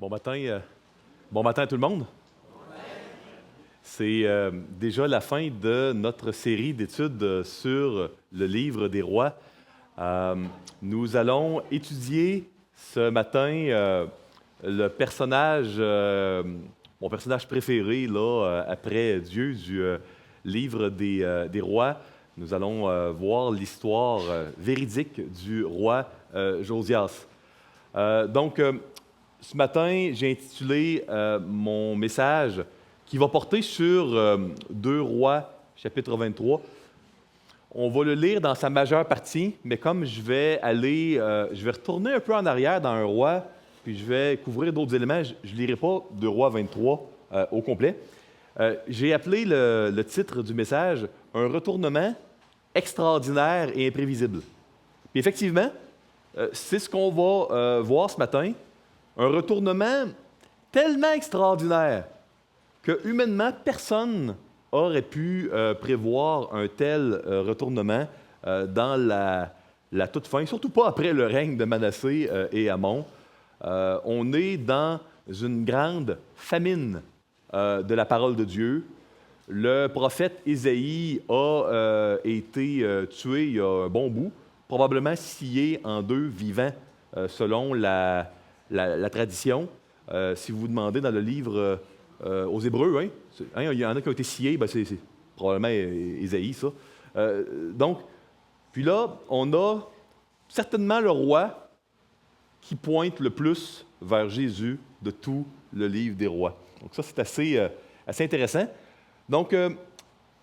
Bon matin, bon matin à tout le monde. C'est déjà la fin de notre série d'études sur le livre des rois. Nous allons étudier ce matin le personnage, mon personnage préféré là, après Dieu du livre des rois. Nous allons voir l'histoire véridique du roi Josias. Ce matin, j'ai intitulé mon message qui va porter sur 2 Rois, chapitre 23. On va le lire dans sa majeure partie, mais comme je vais retourner un peu en arrière dans 1 Roi, puis je vais couvrir d'autres éléments, je ne lirai pas 2 Rois 23 au complet. J'ai appelé le titre du message « Un retournement extraordinaire et imprévisible ». Puis effectivement, c'est ce qu'on va voir ce matin. Un retournement tellement extraordinaire que humainement, personne n'aurait pu prévoir un tel retournement dans la toute fin, surtout pas après le règne de Manassé et Amon. On est dans une grande famine de la parole de Dieu. Le prophète Ésaïe a été tué il y a un bon bout, probablement scié en 2 vivant, selon la tradition. Si vous vous demandez dans le livre aux Hébreux, il y en a qui ont été sciés, c'est probablement Ésaïe, ça. Puis là, on a certainement le roi qui pointe le plus vers Jésus de tout le livre des rois. Donc ça, c'est assez intéressant. Donc,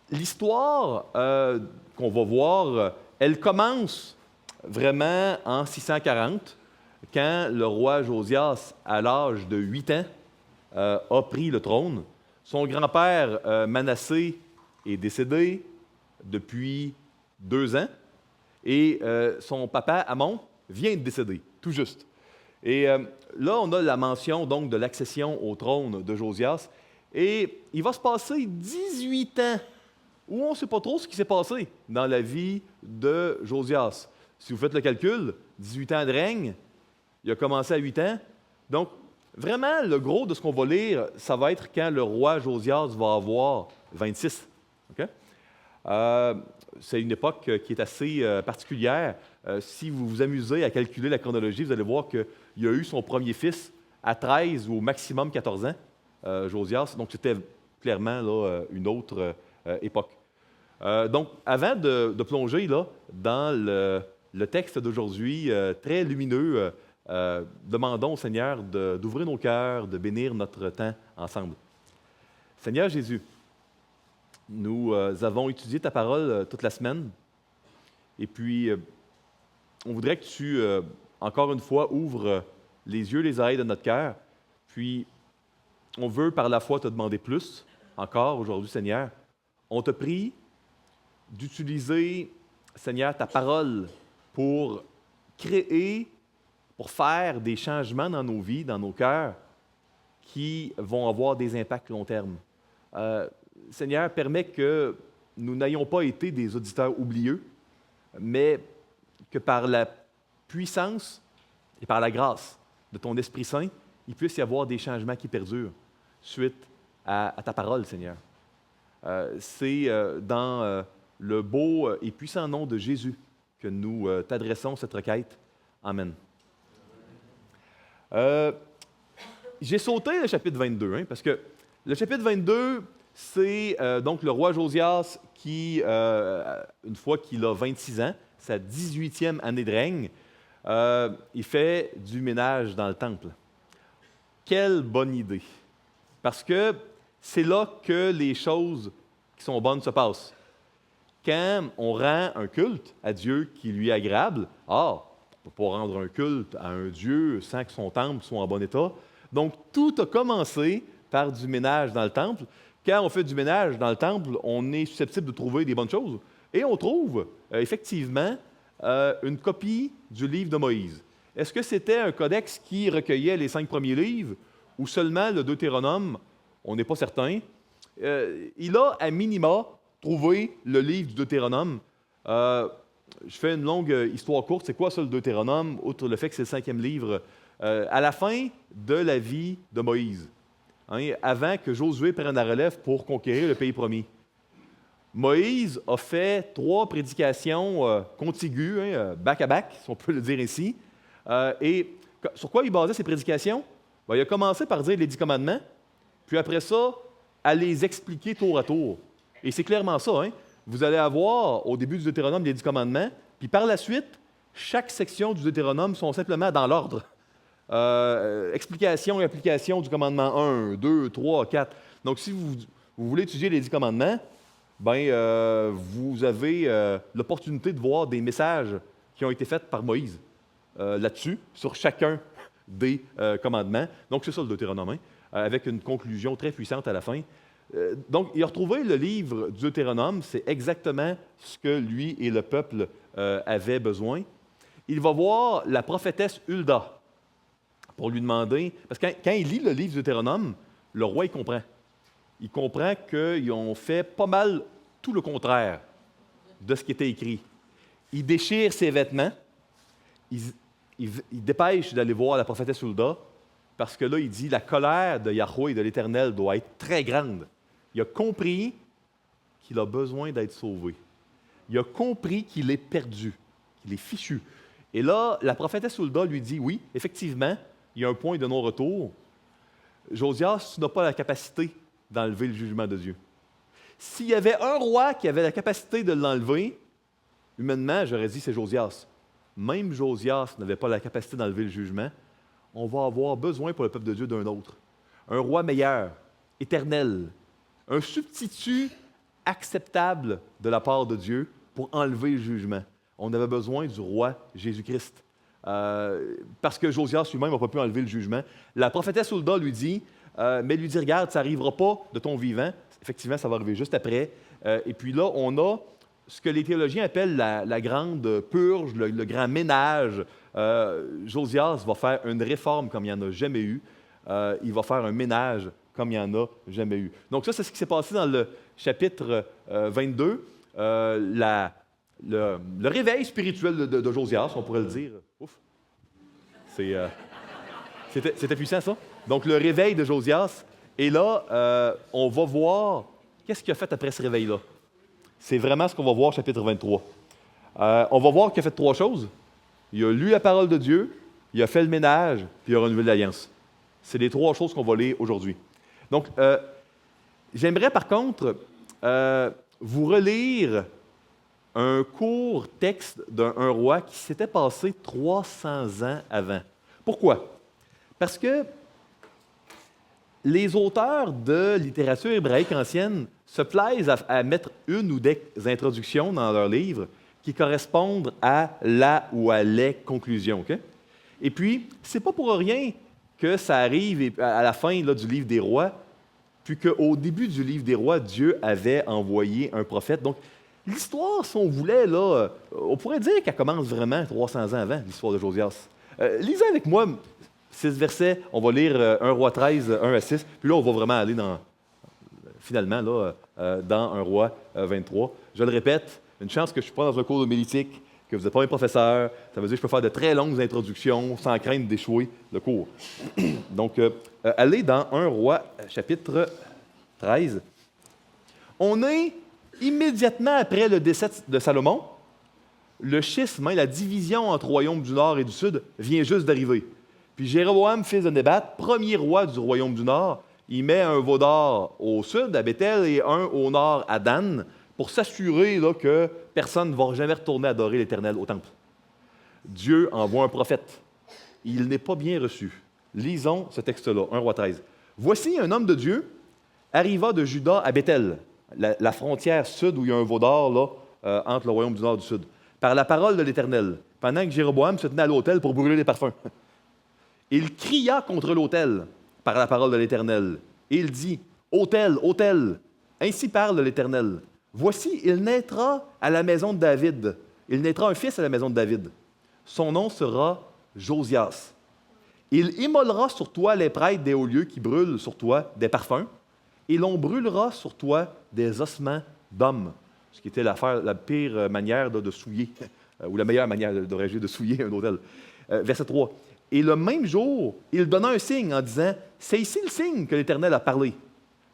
l'histoire qu'on va voir, elle commence vraiment en 640, quand le roi Josias, à l'âge de 8 ans, a pris le trône. Son grand-père Manassé est décédé depuis 2 ans et son papa Amon vient de décéder, tout juste. Et là, on a la mention donc de l'accession au trône de Josias et il va se passer 18 ans où on ne sait pas trop ce qui s'est passé dans la vie de Josias. Si vous faites le calcul, 18 ans de règne, il a commencé à 8 ans. Donc, vraiment, le gros de ce qu'on va lire, ça va être quand le roi Josias va avoir 26. Okay? C'est une époque qui est assez particulière. Si vous vous amusez à calculer la chronologie, vous allez voir qu'il a eu son premier fils à 13 ou au maximum 14 ans, Josias. Donc, c'était clairement là, une autre époque. Donc, avant de plonger là, dans le texte d'aujourd'hui, très lumineux, demandons au Seigneur d'ouvrir nos cœurs, de bénir notre temps ensemble. Seigneur Jésus, nous avons étudié ta parole toute la semaine, et puis on voudrait que tu, encore une fois, ouvres les yeux, les oreilles de notre cœur, puis on veut par la foi te demander plus, encore aujourd'hui, Seigneur. On te prie d'utiliser, Seigneur, ta parole pour créer, pour faire des changements dans nos vies, dans nos cœurs, qui vont avoir des impacts long terme. Seigneur, permets que nous n'ayons pas été des auditeurs oublieux, mais que par la puissance et par la grâce de ton Esprit Saint, il puisse y avoir des changements qui perdurent suite à ta parole, Seigneur. C'est dans le beau et puissant nom de Jésus que nous t'adressons cette requête. Amen. J'ai sauté le chapitre 22, parce que le chapitre 22, c'est donc le roi Josias qui, une fois qu'il a 26 ans, sa 18e année de règne, il fait du ménage dans le temple. Quelle bonne idée! Parce que c'est là que les choses qui sont bonnes se passent. Quand on rend un culte à Dieu qui lui est agréable, on ne peut pas rendre un culte à un Dieu sans que son temple soit en bon état. Donc, tout a commencé par du ménage dans le temple. Quand on fait du ménage dans le temple, on est susceptible de trouver des bonnes choses. Et on trouve effectivement une copie du livre de Moïse. Est-ce que c'était un codex qui recueillait les 5 premiers livres ou seulement le Deutéronome? On n'est pas certain. Il a, à minima, trouvé le livre du Deutéronome. Je fais une longue histoire courte. C'est quoi ça, le Deutéronome? Outre le fait que c'est le 5e livre à la fin de la vie de Moïse, hein, avant que Josué prenne la relève pour conquérir le pays promis. Moïse a fait 3 prédications contiguës, hein, back-à-back, si on peut le dire ainsi. Et sur quoi il basait ses prédications? Ben, il a commencé par dire les 10 commandements, puis après ça, à les expliquer tour à tour. Et c'est clairement ça. Hein? Vous allez avoir au début du Deutéronome les 10 commandements, puis par la suite, chaque section du Deutéronome sont simplement dans l'ordre. Explication et application du commandement 1, 2, 3, 4. Donc, si vous voulez étudier les 10 commandements, ben, vous avez l'opportunité de voir des messages qui ont été faits par Moïse là-dessus, sur chacun des commandements. Donc, c'est ça le Deutéronome, hein, avec une conclusion très puissante à la fin. Donc, il a retrouvé le livre du Deutéronome, c'est exactement ce que lui et le peuple avaient besoin. Il va voir la prophétesse Hulda pour lui demander, parce que quand il lit le livre du Deutéronome, le roi, il comprend. Il comprend qu'ils ont fait pas mal tout le contraire de ce qui était écrit. Il déchire ses vêtements, il dépêche d'aller voir la prophétesse Hulda, parce que là, il dit, la colère de Yahweh et de l'Éternel doit être très grande. Il a compris qu'il a besoin d'être sauvé. Il a compris qu'il est perdu, qu'il est fichu. Et là, la prophétesse Hulda lui dit, oui, effectivement, il y a un point de non-retour. Josias, tu n'as pas la capacité d'enlever le jugement de Dieu. S'il y avait un roi qui avait la capacité de l'enlever, humainement, j'aurais dit c'est Josias. Même Josias n'avait pas la capacité d'enlever le jugement. On va avoir besoin pour le peuple de Dieu d'un autre. Un roi meilleur, éternel, un substitut acceptable de la part de Dieu pour enlever le jugement. On avait besoin du roi Jésus-Christ. Parce que Josias lui-même n'a pas pu enlever le jugement. La prophétesse Hulda lui dit, mais lui dit, regarde, ça n'arrivera pas de ton vivant. Effectivement, ça va arriver juste après. Et puis là, on a ce que les théologiens appellent la grande purge, le grand ménage. Josias va faire une réforme comme il n'y en a jamais eu. Il va faire un ménage comme il n'y en a jamais eu. Donc ça, c'est ce qui s'est passé dans le chapitre 22. Le réveil spirituel de Josias, on pourrait le dire. Ouf! C'était puissant, ça. Donc, le réveil de Josias. Et là, on va voir qu'est-ce qu'il a fait après ce réveil-là. C'est vraiment ce qu'on va voir au chapitre 23. On va voir qu'il a fait 3 choses. Il a lu la parole de Dieu, il a fait le ménage, puis il a renouvelé l'alliance. C'est les 3 choses qu'on va lire aujourd'hui. Donc, j'aimerais par contre vous relire un court texte d'un roi qui s'était passé 300 ans avant. Pourquoi? Parce que les auteurs de littérature hébraïque ancienne se plaisent à mettre une ou des introductions dans leurs livres qui correspondent à la ou à les conclusions. Okay? Et puis, c'est pas pour rien que ça arrive à la fin là, du livre des rois, puis qu'au début du livre des rois, Dieu avait envoyé un prophète. Donc, l'histoire, si on voulait, là, on pourrait dire qu'elle commence vraiment 300 ans avant l'histoire de Josias. Lisez avec moi 6 versets, on va lire 1 Roi 13, 1 à 6, puis là, on va vraiment aller finalement dans 1 Roi 23. Je le répète, une chance que je ne suis pas dans un cours homilétique, que vous n'êtes pas un professeur, ça veut dire que je peux faire de très longues introductions sans craindre d'échouer le cours. Donc, allez dans 1 Roi, chapitre 13. On est immédiatement après le décès de Salomon. Le schisme, la division entre royaumes du Nord et du Sud, vient juste d'arriver. Puis Jéroboam, fils de Nébat, premier roi du royaume du Nord, il met un veau d'or au sud, à Béthel, et un au nord, à Dan, pour s'assurer là, que personne ne va jamais retourner adorer l'Éternel au temple. Dieu envoie un prophète. Il n'est pas bien reçu. Lisons ce texte-là, 1 Roi 13. « Voici un homme de Dieu arriva de Juda à Béthel, la frontière sud où il y a un veau d'or là, entre le royaume du Nord et du Sud, par la parole de l'Éternel, pendant que Jéroboam se tenait à l'autel pour brûler les parfums. Il cria contre l'autel par la parole de l'Éternel, et il dit, « Autel, autel, ainsi parle l'Éternel. Voici, il naîtra à la maison de David. Il naîtra un fils à la maison de David. Son nom sera Josias. Il immolera sur toi les prêtres des hauts lieux qui brûlent sur toi des parfums, et l'on brûlera sur toi des ossements d'hommes. » Ce qui était la pire manière de souiller, ou la meilleure manière, devrais-je dire, de souiller un autel. Verset 3. Et le même jour, il donna un signe en disant, « C'est ici le signe que l'Éternel a parlé.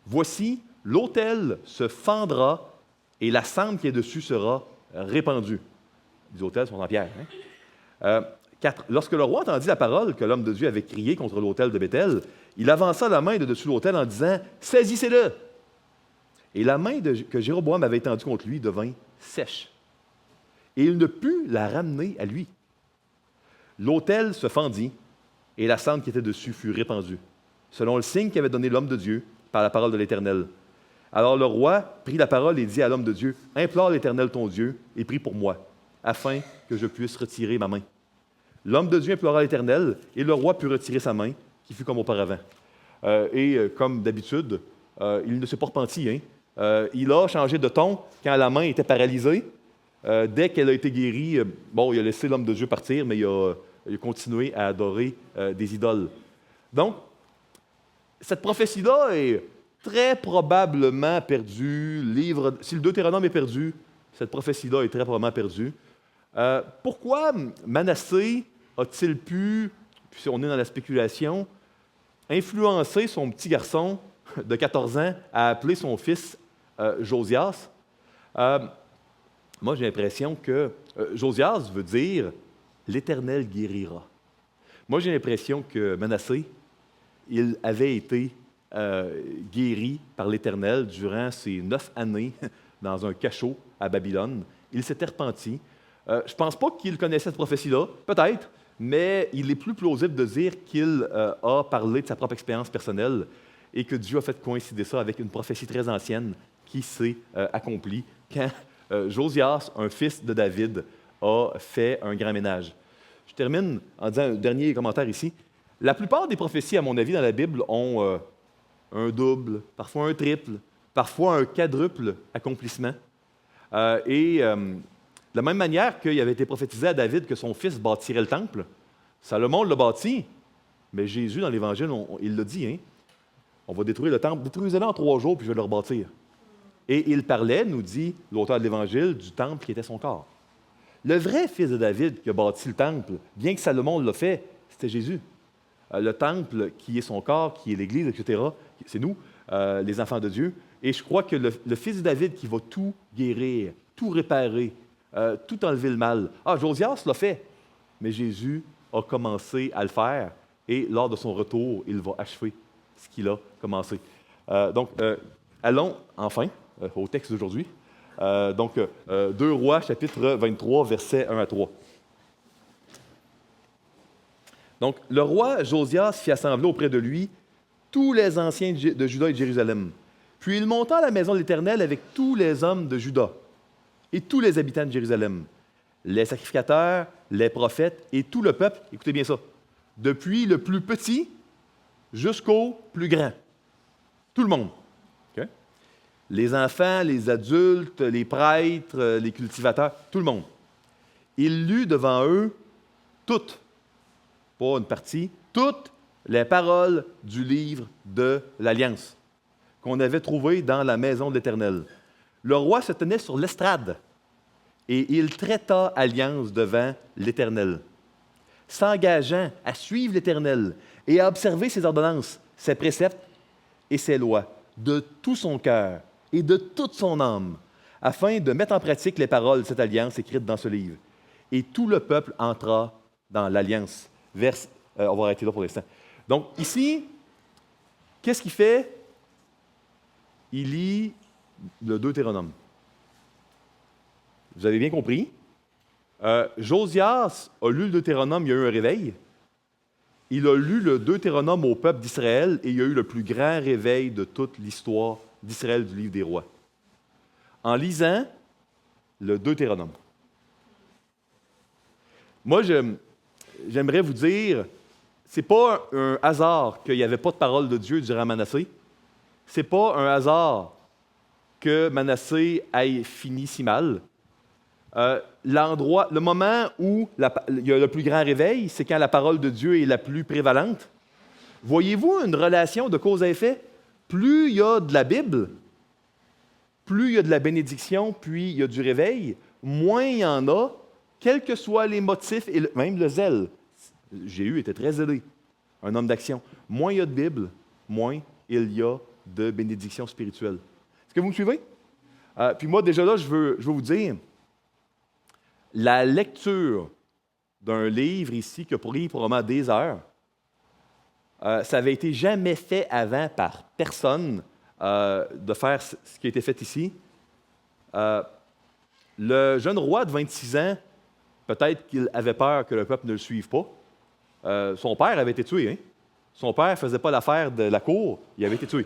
Voici, l'autel se fendra et la cendre qui est dessus sera répandue. » Les autels sont en pierre. 4. Lorsque le roi entendit la parole que l'homme de Dieu avait criée contre l'autel de Béthel, il avança la main de dessus l'autel en disant, « Saisissez-le! » Et la main que Jéroboam avait étendue contre lui devint sèche. Et il ne put la ramener à lui. L'autel se fendit, et la cendre qui était dessus fut répandue, selon le signe qu'avait donné l'homme de Dieu par la parole de l'Éternel. Alors le roi prit la parole et dit à l'homme de Dieu, « Implore l'Éternel ton Dieu, et prie pour moi, afin que je puisse retirer ma main. » L'homme de Dieu implora l'Éternel, et le roi put retirer sa main, qui fut comme auparavant. Comme d'habitude, il ne s'est pas repenti. Il a changé de ton quand la main était paralysée. Dès qu'elle a été guérie, il a laissé l'homme de Dieu partir, mais il a continué à adorer des idoles. Donc, cette prophétie-là est très probablement perdue. Si le Deutéronome est perdu, cette prophétie-là est très probablement perdue. Pourquoi Manassé a-t-il pu, puis on est dans la spéculation, influencer son petit garçon de 14 ans à appeler son fils Josias? Moi, j'ai l'impression que Josias veut dire « l'Éternel guérira ». Moi, j'ai l'impression que Manassé, il avait été guéri par l'Éternel durant ses 9 années dans un cachot à Babylone. Il s'était repenti. Je ne pense pas qu'il connaissait cette prophétie-là, peut-être, mais il est plus plausible de dire qu'il a parlé de sa propre expérience personnelle et que Dieu a fait coïncider ça avec une prophétie très ancienne qui s'est accomplie quand Josias, un fils de David, a fait un grand ménage. Je termine en disant un dernier commentaire ici. La plupart des prophéties, à mon avis, dans la Bible, ont un double, parfois un triple, parfois un quadruple accomplissement. De la même manière qu'il avait été prophétisé à David que son fils bâtirait le temple, Salomon l'a bâti, mais Jésus, dans l'Évangile, il l'a dit, on va détruire le temple, détruisez-le en 3 jours, puis je vais le rebâtir. Et il parlait, nous dit l'auteur de l'Évangile, du temple qui était son corps. Le vrai fils de David qui a bâti le temple, bien que Salomon l'a fait, c'était Jésus. Le temple qui est son corps, qui est l'Église, etc., c'est nous, les enfants de Dieu. Et je crois que le fils de David qui va tout guérir, tout réparer, tout enlever le mal. Josias l'a fait, mais Jésus a commencé à le faire et lors de son retour, il va achever ce qu'il a commencé. Allons enfin au texte d'aujourd'hui. 2 Rois, chapitre 23, versets 1 à 3. Donc, le roi Josias fit assembler auprès de lui tous les anciens de Juda et de Jérusalem. Puis il monta à la maison de l'Éternel avec tous les hommes de Juda et tous les habitants de Jérusalem, les sacrificateurs, les prophètes et tout le peuple. Écoutez bien ça. Depuis le plus petit jusqu'au plus grand. Tout le monde. Okay? Les enfants, les adultes, les prêtres, les cultivateurs, tout le monde. Il lut devant eux toutes, pas une partie, toutes les paroles du livre de l'Alliance qu'on avait trouvé dans la maison de l'Éternel. Le roi se tenait sur l'estrade et il traita alliance devant l'Éternel, s'engageant à suivre l'Éternel et à observer ses ordonnances, ses préceptes et ses lois de tout son cœur et de toute son âme, afin de mettre en pratique les paroles de cette alliance écrite dans ce livre. Et tout le peuple entra dans l'alliance. On va arrêter là pour l'instant. Donc, ici, qu'est-ce qu'il fait? Il lit le Deutéronome. Vous avez bien compris. Josias a lu le Deutéronome, il y a eu un réveil. Il a lu le Deutéronome au peuple d'Israël et il y a eu le plus grand réveil de toute l'histoire d'Israël du livre des rois. En lisant le Deutéronome. Moi, j'aimerais vous dire, c'est pas un hasard qu'il n'y avait pas de parole de Dieu durant Manassé. C'est pas un hasard que Manassé ait fini si mal. Le moment où il y a le plus grand réveil, c'est quand la parole de Dieu est la plus prévalente. Voyez-vous une relation de cause à effet? Plus il y a de la Bible, plus il y a de la bénédiction, puis il y a du réveil, moins il y en a, quels que soient les motifs et même le zèle. Jéhu était très zélé, un homme d'action. Moins il y a de Bible, moins il y a de bénédiction spirituelle. Est-ce que vous me suivez? Puis moi, déjà là, je veux vous dire, la lecture d'un livre ici qui a pris probablement des heures, ça n'avait été jamais fait avant par personne de faire ce qui a été fait ici. Le jeune roi de 26 ans, peut-être qu'il avait peur que le peuple ne le suive pas. Son père avait été tué. Hein? Son père ne faisait pas l'affaire de la cour, il avait été tué.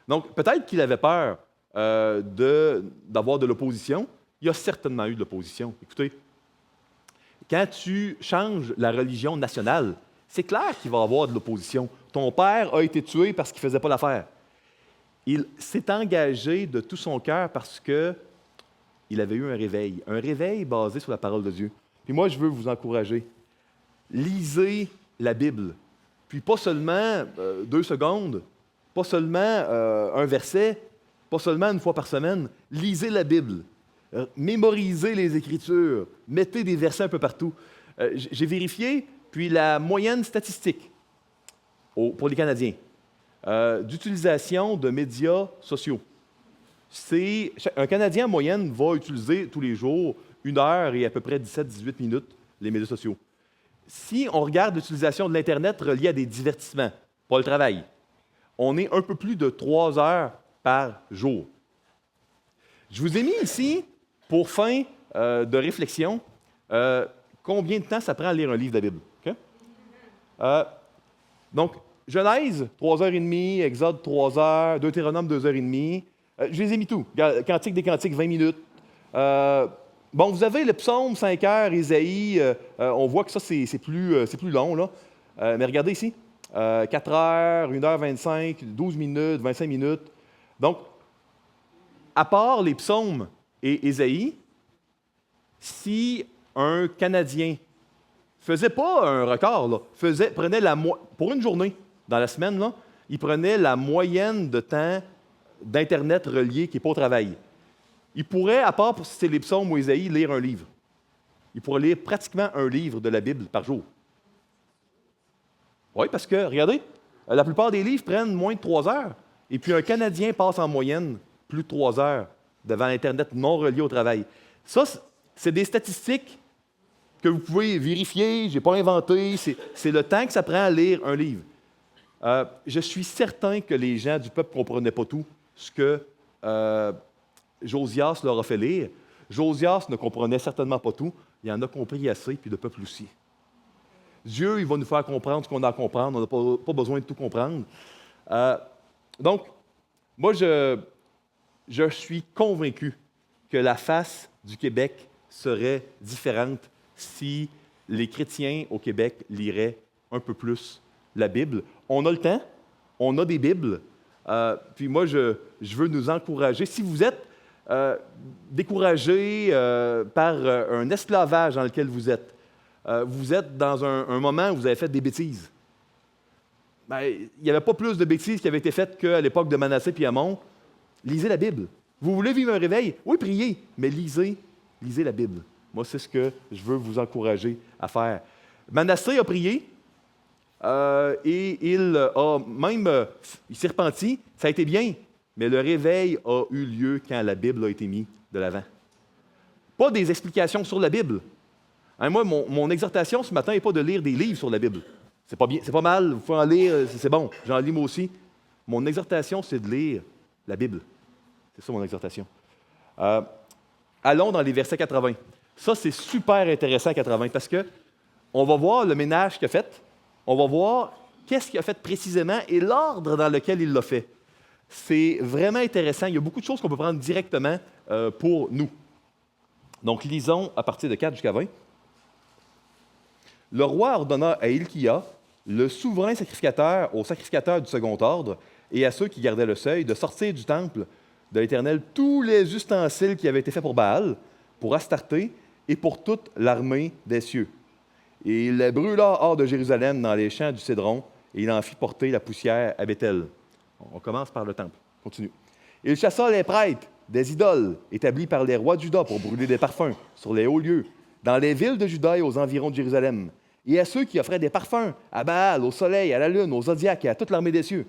Donc, peut-être qu'il avait peur d'avoir de l'opposition. Il y a certainement eu de l'opposition. Écoutez, quand tu changes la religion nationale, c'est clair qu'il va y avoir de l'opposition. Ton père a été tué parce qu'il ne faisait pas l'affaire. Il s'est engagé de tout son cœur parce qu'il avait eu un réveil basé sur la parole de Dieu. Puis moi, je veux vous encourager. Lisez la Bible. Puis pas seulement 2 secondes, pas seulement un verset, pas seulement une fois par semaine. Lisez la Bible. Mémorisez les Écritures. Mettez des versets un peu partout. J'ai vérifié, puis la moyenne statistique pour les Canadiens d'utilisation de médias sociaux, c'est un Canadien en moyenne va utiliser tous les jours 1 heure et à peu près 17-18 minutes les médias sociaux. Si on regarde l'utilisation de l'Internet reliée à des divertissements, pas le travail, on est un peu plus de 3 heures par jour. Je vous ai mis ici, pour fin de réflexion, combien de temps ça prend à lire un livre de la Bible. Okay? Donc, Genèse, 3h30, Exode, 3 heures, Deutéronome, 2h30. Je les ai mis tout. Cantique des Cantiques, 20 minutes. Bon, vous avez le psaume, 5 heures, Ésaïe. On voit que ça, c'est plus long, là. Mais regardez ici. 4 heures, 1h25, 12 minutes, 25 minutes. Donc, à part les psaumes et Ésaïe, si un Canadien ne faisait pas un record, là, prenait pour une journée dans la semaine, là, il prenait la moyenne de temps d'Internet relié qui n'est pas au travail. Il pourrait, à part si c'est les psaumes ou Ésaïe, lire un livre. Il pourrait lire pratiquement un livre de la Bible par jour. Oui, parce que, regardez, la plupart des livres prennent moins de 3 heures. Et puis un Canadien passe en moyenne plus de 3 heures devant Internet non relié au travail. Ça, c'est des statistiques que vous pouvez vérifier, je n'ai pas inventé, c'est le temps que ça prend à lire un livre. Je suis certain que les gens du peuple ne comprenaient pas tout ce que Josias leur a fait lire. Josias ne comprenait certainement pas tout. Il en a compris assez, puis le peuple aussi. Dieu, il va nous faire comprendre ce qu'on a à comprendre. On n'a pas besoin de tout comprendre. Donc, moi, je suis convaincu que la face du Québec serait différente si les chrétiens au Québec liraient un peu plus la Bible. On a le temps, on a des Bibles, puis moi, je veux nous encourager. Si vous êtes découragé par un esclavage dans lequel vous êtes dans un moment où vous avez fait des bêtises, bien, il n'y avait pas plus de bêtises qui avaient été faites qu'à l'époque de Manassé et Amon. Lisez la Bible. Vous voulez vivre un réveil? Oui, priez, mais lisez la Bible. Moi, c'est ce que je veux vous encourager à faire. Manassé a prié et il s'est repenti. Ça a été bien, mais le réveil a eu lieu quand la Bible a été mise de l'avant. Pas des explications sur la Bible. Hein, moi, mon exhortation ce matin n'est pas de lire des livres sur la Bible. C'est pas bien, c'est pas mal, vous pouvez en lire, c'est bon, j'en lis moi aussi. Mon exhortation, c'est de lire la Bible. C'est ça mon exhortation. Allons dans les versets 80. Ça, c'est super intéressant, 80, parce qu'on va voir le ménage qu'il a fait, on va voir qu'est-ce qu'il a fait précisément et l'ordre dans lequel il l'a fait. C'est vraiment intéressant. Il y a beaucoup de choses qu'on peut prendre directement pour nous. Donc, lisons à partir de 4 jusqu'à 20. Le roi ordonna à Hilkia, le souverain sacrificateur, aux sacrificateurs du second ordre et à ceux qui gardaient le seuil, de sortir du temple de l'Éternel tous les ustensiles qui avaient été faits pour Baal, pour Astarté et pour toute l'armée des cieux. Et il les brûla hors de Jérusalem dans les champs du Cédron, et il en fit porter la poussière à Béthel. On commence par le temple. Continue. Il chassa les prêtres des idoles établies par les rois de Juda pour brûler des parfums sur les hauts lieux, dans les villes de Juda et aux environs de Jérusalem. et à ceux qui offraient des parfums, à Baal, au soleil, à la lune, aux zodiaques et à toute l'armée des cieux.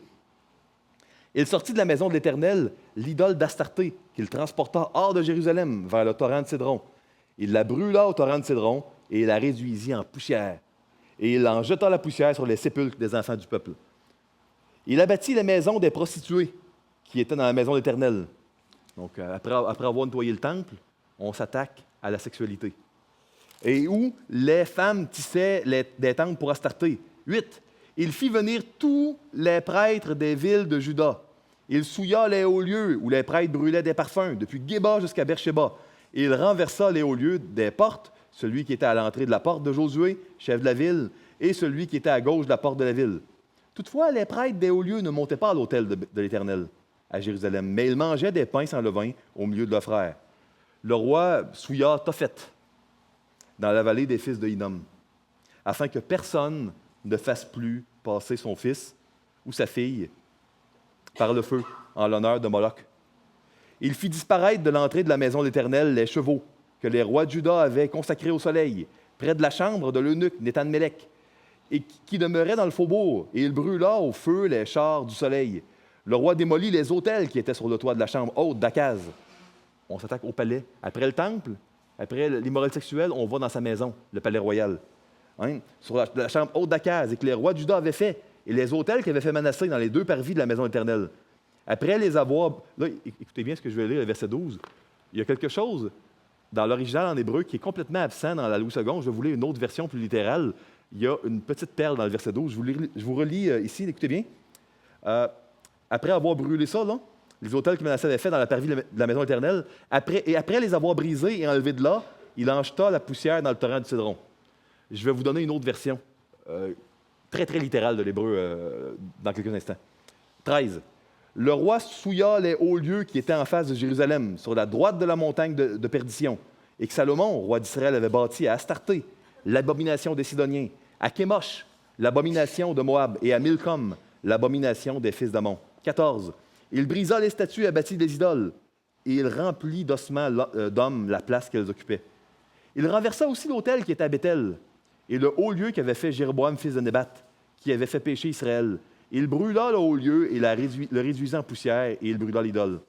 Il sortit de la maison de l'Éternel l'idole d'Astarté, qu'il transporta hors de Jérusalem, vers le torrent de Cédron. Il la brûla au torrent de Cédron, et il la réduisit en poussière. Et il en jeta la poussière sur les sépulcres des enfants du peuple. Il abattit les maisons des prostituées qui étaient dans la maison de l'Éternel. Donc, après avoir nettoyé le temple, on s'attaque à la sexualité. Et où les femmes tissaient des tentes pour Astarté. 8. Il fit venir tous les prêtres des villes de Juda. Il souilla les hauts lieux où les prêtres brûlaient des parfums, depuis Géba jusqu'à Beersheba. Et il renversa les hauts lieux des portes, celui qui était à l'entrée de la porte de Josué, chef de la ville, et celui qui était à gauche de la porte de la ville. Toutefois, les prêtres des hauts lieux ne montaient pas à l'autel de l'Éternel, à Jérusalem, mais ils mangeaient des pains sans levain au milieu de leurs frères. Le roi souilla Tophet dans la vallée des fils de Hinnom, afin que personne ne fasse plus passer son fils ou sa fille par le feu en l'honneur de Moloch. Il fit disparaître de l'entrée de la maison de l'Éternel les chevaux que les rois de Juda avaient consacrés au soleil, près de la chambre de l'eunuque Nétan-Mélec, et qui demeurait dans le faubourg, et il brûla au feu les chars du soleil. Le roi démolit les autels qui étaient sur le toit de la chambre haute d'Akaz. On s'attaque au palais. Après le temple, après l'immoralité sexuelle, on va dans sa maison, le palais royal. Hein? Sur la chambre haute d'Akaz, et que les rois de Juda avaient fait, et les autels qu'avaient fait Manassé dans les 2 parvis de la maison éternelle. Après les avoir... Là, écoutez bien ce que je vais lire, le verset 12. Il y a quelque chose dans l'original en hébreu qui est complètement absent dans la Louis II. Je vais vous lire une autre version plus littérale. Il y a une petite perle dans le verset 12. Je vous relis ici, écoutez bien. Après avoir brûlé ça, là, les autels que Manassé avait fait dans la parvis de la maison éternelle, après les avoir brisés et enlevés de là, il en jeta la poussière dans le torrent du Cédron. Je vais vous donner une autre version, très, très littérale de l'hébreu dans quelques instants. 13. Le roi souilla les hauts lieux qui étaient en face de Jérusalem, sur la droite de la montagne de perdition, et que Salomon, roi d'Israël, avait bâti à Astarté, l'abomination des Sidoniens, à Kémosh, l'abomination de Moab, et à Milcom, l'abomination des fils d'Ammon. 14. Il brisa les statues abatties des idoles, et il remplit d'ossements d'hommes la place qu'elles occupaient. Il renversa aussi l'autel qui était à Béthel, et le haut lieu qu'avait fait Jéroboam, fils de Nébat, qui avait fait pécher Israël. Il brûla le haut lieu et le réduisit en poussière, et il brûla l'idole.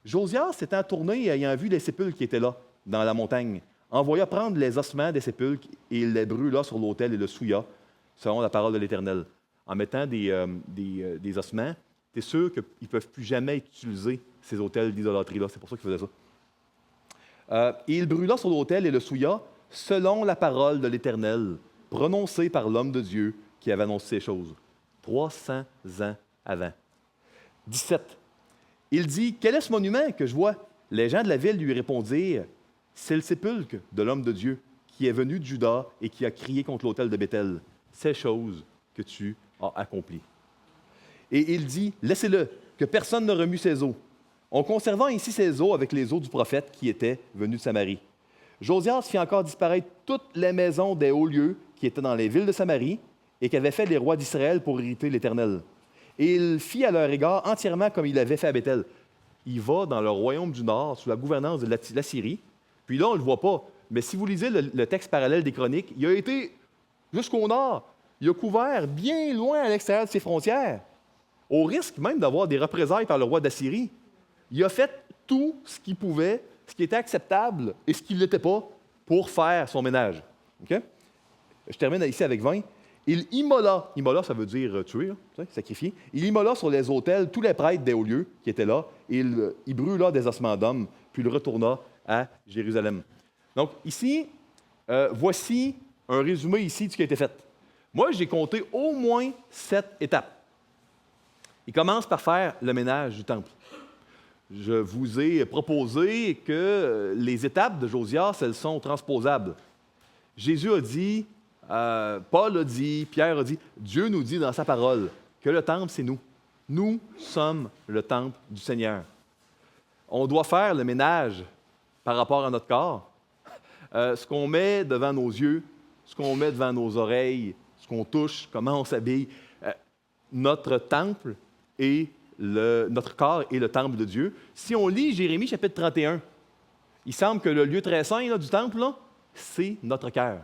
Josias s'étant tourné et ayant vu les sépulcres qui étaient là, dans la montagne, envoya prendre les ossements des sépulcres, et il les brûla sur l'autel et le souilla, selon la parole de l'Éternel. En mettant des ossements, tu es sûr qu'ils ne peuvent plus jamais utiliser ces autels d'idolâtrie-là. C'est pour ça qu'il faisait ça. Et il brûla sur l'autel et le souilla, selon la parole de l'Éternel, prononcée par l'homme de Dieu qui avait annoncé ces choses. 300 ans avant. 17. Il dit, « Quel est ce monument que je vois? » Les gens de la ville lui répondirent, « C'est le sépulcre de l'homme de Dieu qui est venu de Juda et qui a crié contre l'autel de Béthel. Ces choses que tu as accomplies. » Et il dit, « Laissez-le, que personne ne remue ses os. » En conservant ainsi ses os avec les os du prophète qui était venu de Samarie. Josias fit encore disparaître toutes les maisons des hauts lieux qui étaient dans les villes de Samarie et qu'avaient fait les rois d'Israël pour hériter l'Éternel. Et il fit à leur égard entièrement comme il avait fait à Béthel. Il va dans le royaume du Nord sous la gouvernance de l'Assyrie. Puis là, on ne le voit pas. Mais si vous lisez le texte parallèle des Chroniques, il a été jusqu'au Nord. Il a couvert bien loin à l'extérieur de ses frontières, au risque même d'avoir des représailles par le roi d'Assyrie. Il a fait tout ce qu'il pouvait, ce qui était acceptable et ce qui ne l'était pas, pour faire son ménage. Okay? Je termine ici avec 20. Il immola, ça veut dire tuer, sacrifier. Il immola sur les autels tous les prêtres des hauts lieux qui étaient là, et il brûla des ossements d'hommes, puis il retourna à Jérusalem. Donc ici, voici un résumé ici de ce qui a été fait. Moi, j'ai compté au moins 7 étapes. Il commence par faire le ménage du temple. Je vous ai proposé que les étapes de Josias, elles sont transposables. Jésus a dit, Paul a dit, Pierre a dit, Dieu nous dit dans sa parole que le temple, c'est nous. Nous sommes le temple du Seigneur. On doit faire le ménage par rapport à notre corps. Ce qu'on met devant nos yeux, ce qu'on met devant nos oreilles, ce qu'on touche, comment on s'habille. Notre temple et notre corps est le temple de Dieu. Si on lit Jérémie chapitre 31, il semble que le lieu très saint là, du temple, là, c'est notre cœur.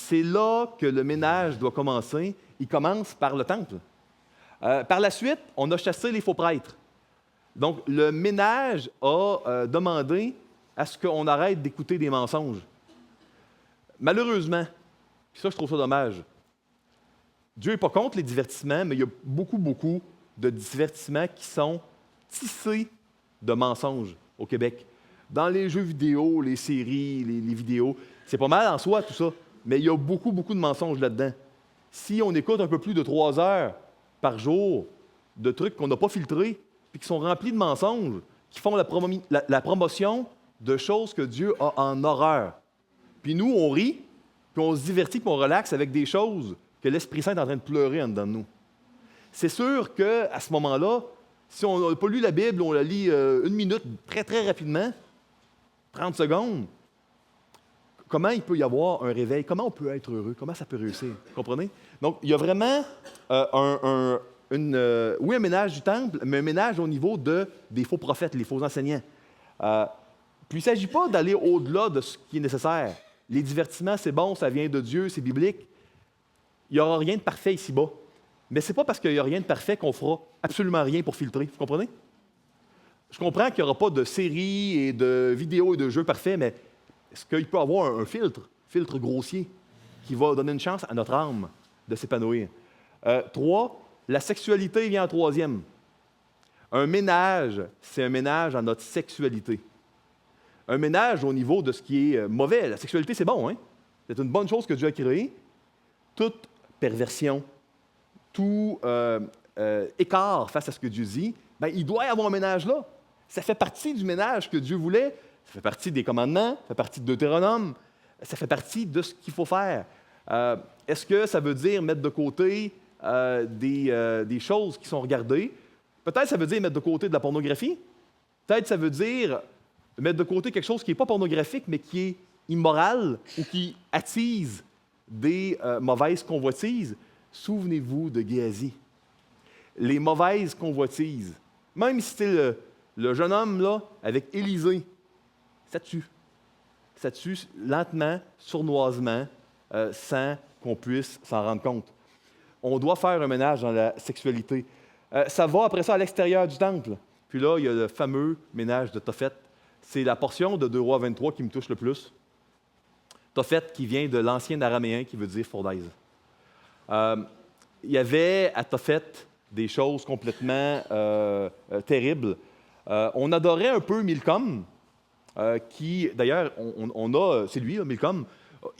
c'est là que le ménage doit commencer. Il commence par le temple. Par la suite, on a chassé les faux prêtres. Donc, le ménage a demandé à ce qu'on arrête d'écouter des mensonges. Malheureusement, puis ça, je trouve ça dommage, Dieu n'est pas contre les divertissements, mais il y a beaucoup, beaucoup de divertissements qui sont tissés de mensonges au Québec. Dans les jeux vidéo, les séries, les vidéos, c'est pas mal en soi, tout ça, mais il y a beaucoup, beaucoup de mensonges là-dedans. Si on écoute un peu plus de 3 heures par jour de trucs qu'on n'a pas filtrés, puis qui sont remplis de mensonges, qui font la promotion de choses que Dieu a en horreur. Puis nous, on rit, puis on se divertit, puis on relaxe avec des choses que l'Esprit Saint est en train de pleurer en dedans de nous. C'est sûr qu'à ce moment-là, si on n'a pas lu la Bible, on la lit 1 minute, très, très rapidement, 30 secondes, comment il peut y avoir un réveil? Comment on peut être heureux? Comment ça peut réussir? Vous comprenez? Donc, il y a vraiment un ménage du temple, mais un ménage au niveau des faux prophètes, les faux enseignants. Puis il ne s'agit pas d'aller au-delà de ce qui est nécessaire. Les divertissements, c'est bon, ça vient de Dieu, c'est biblique. Il n'y aura rien de parfait ici-bas. Mais ce n'est pas parce qu'il n'y a rien de parfait qu'on fera absolument rien pour filtrer. Vous comprenez? Je comprends qu'il n'y aura pas de séries et de vidéos et de jeux parfaits, mais est-ce qu'il peut y avoir un filtre grossier, qui va donner une chance à notre âme de s'épanouir? 3, la sexualité vient en 3e. Un ménage, c'est un ménage en notre sexualité. Un ménage au niveau de ce qui est mauvais. La sexualité, c'est bon, hein? C'est une bonne chose que Dieu a créée. Toute perversion, tout écart face à ce que Dieu dit, bien, il doit y avoir un ménage là. Ça fait partie du ménage que Dieu voulait. Ça fait partie des commandements, ça fait partie de Deutéronome, ça fait partie de ce qu'il faut faire. Est-ce que ça veut dire mettre de côté des choses qui sont regardées? Peut-être ça veut dire mettre de côté de la pornographie. Peut-être ça veut dire mettre de côté quelque chose qui n'est pas pornographique, mais qui est immoral ou qui attise des mauvaises convoitises. Souvenez-vous de Géasi. Les mauvaises convoitises. Même si c'était le jeune homme là, avec Élisée, ça tue. Ça tue lentement, sournoisement, sans qu'on puisse s'en rendre compte. On doit faire un ménage dans la sexualité. Ça va après ça à l'extérieur du temple. Puis là, il y a le fameux ménage de Tophet. C'est la portion de 2 Rois 23 qui me touche le plus. Tophet qui vient de l'ancien araméen qui veut dire fournaise. Il y avait à Tophet des choses complètement terribles. On adorait un peu Milcom, qui, d'ailleurs, c'est lui, Milcom.